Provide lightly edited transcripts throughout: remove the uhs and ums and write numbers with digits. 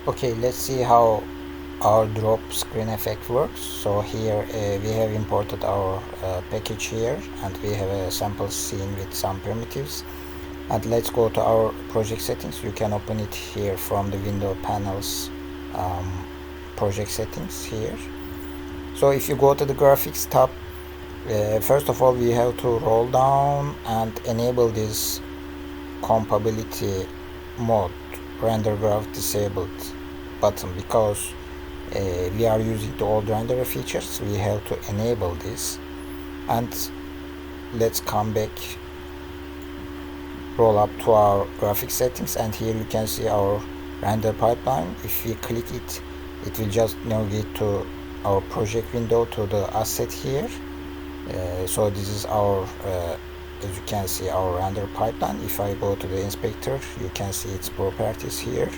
Okay, let's see how our drop screen effect works. So here we have imported our package here, and we have a sample scene with some primitives. And let's go to our project settings. You can open it here from the window panels, project settings here. So if you go to the graphics tab, first of all we have to roll down and enable this compatibility mode, render graph disabled button, because we are using the old renderer features. We have to enable this. And let's come back, roll up to our graphic settings, and here you can see our render pipeline. If we click it, it will just navigate to our project window, to the asset here. So this is our as you can see, our render pipeline. If I go to the inspector, you can see its properties here.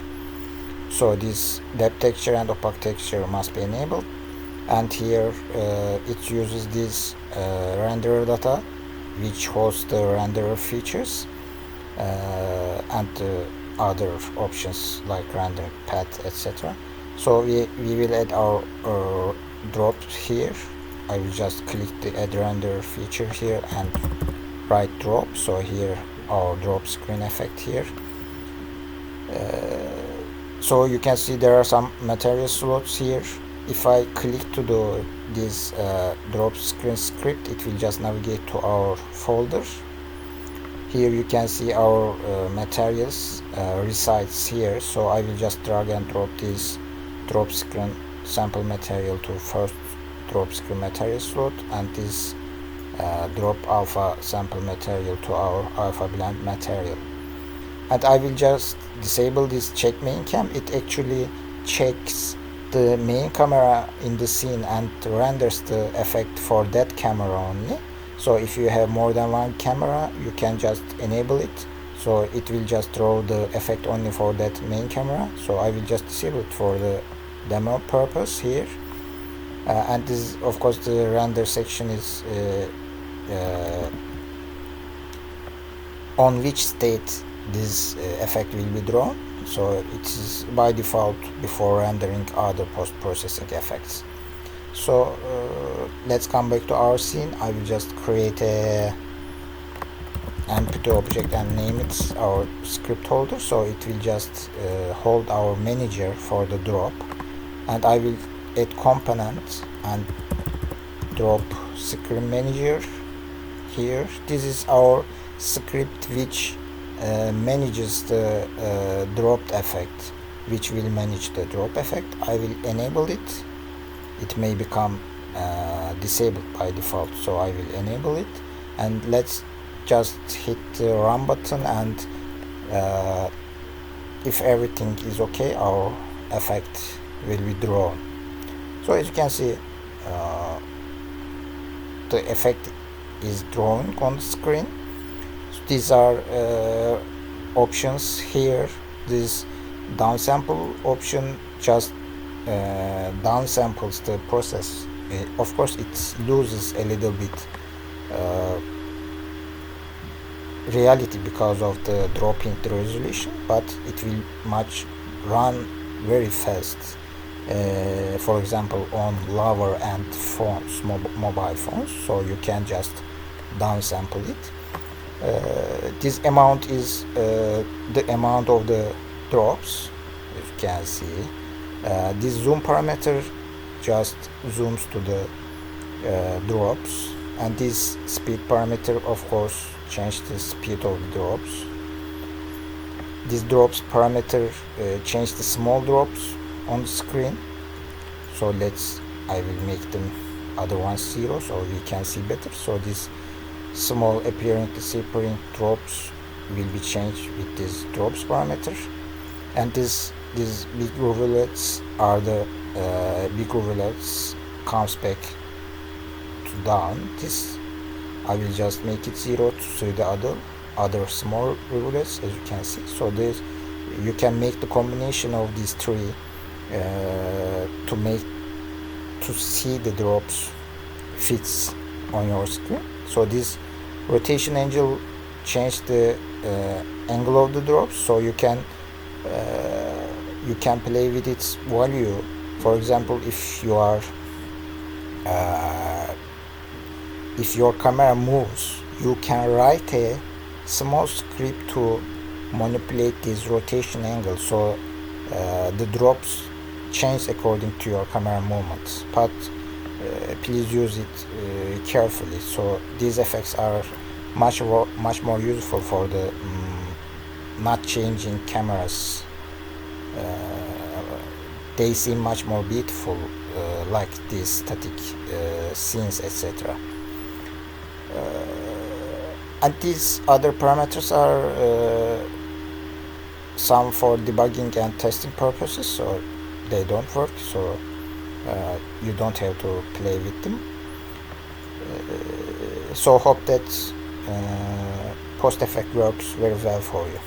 So this depth texture and opaque texture must be enabled, and here it uses this renderer data, which hosts the renderer features and other options like render path, etc. So we will add our drops here. I will just click the add render feature here and write drop. So here our drop screen effect here. So you can see there are some material slots here. If I click to this drop screen script, it will just navigate to our folder. Here you can see our materials resides here. So I will just drag and drop this drop screen sample material to first drop screen material slot, and this drop alpha sample material to our alpha blend material. And I will just disable this check main cam. It actually checks the main camera in the scene and renders the effect for that camera only. So if you have more than one camera, you can just enable it, so it will just draw the effect only for that main camera. So I will just disable it for the demo purpose here. And this, of course, the render section is on which state this effect will be drawn. So it is by default before rendering other post-processing effects. So let's come back to our scene. I will just create a empty object and name it our script holder. So it will just hold our manager for the drop, and I will add component and drop screen manager here. This is our script which manages the dropped effect, which will manage the drop effect. I will enable it. It may become disabled by default, so I will enable it. And let's just hit the run button, and if everything is okay, our effect will be drawn. So as you can see, the effect is drawn on the screen. So these are options here. This downsample option just downsamples the process. Of course, it loses a little bit reality because of the dropping the resolution, but it will run very fast. For example, on lower end phones, mobile phones, so you can just downsample it. This amount is the amount of the drops, as you can see. This zoom parameter just zooms to the drops, and this speed parameter, of course, change the speed of the drops. This drops parameter change the small drops on the screen. So I will make them other ones 0 so we can see better. So this small appearing disappearing drops will be changed with this drops parameter, and these big rivulets are the big rivulets comes back to down. This I will just make it 0 to see the other small rivulets, as you can see. So this you can make the combination of these three to see the drops fits on your screen. So this rotation angle change the angle of the drops, so you can you can play with its value. For example, if you are if your camera moves, you can write a small script to manipulate this rotation angle, so the drops change according to your camera movements. But please use it carefully. So these effects are much more useful for the not changing cameras. They seem much more beautiful, like these static scenes, etc. And these other parameters are some for debugging and testing purposes, so they don't work, so you don't have to play with them. So hope that post effect works very well for you.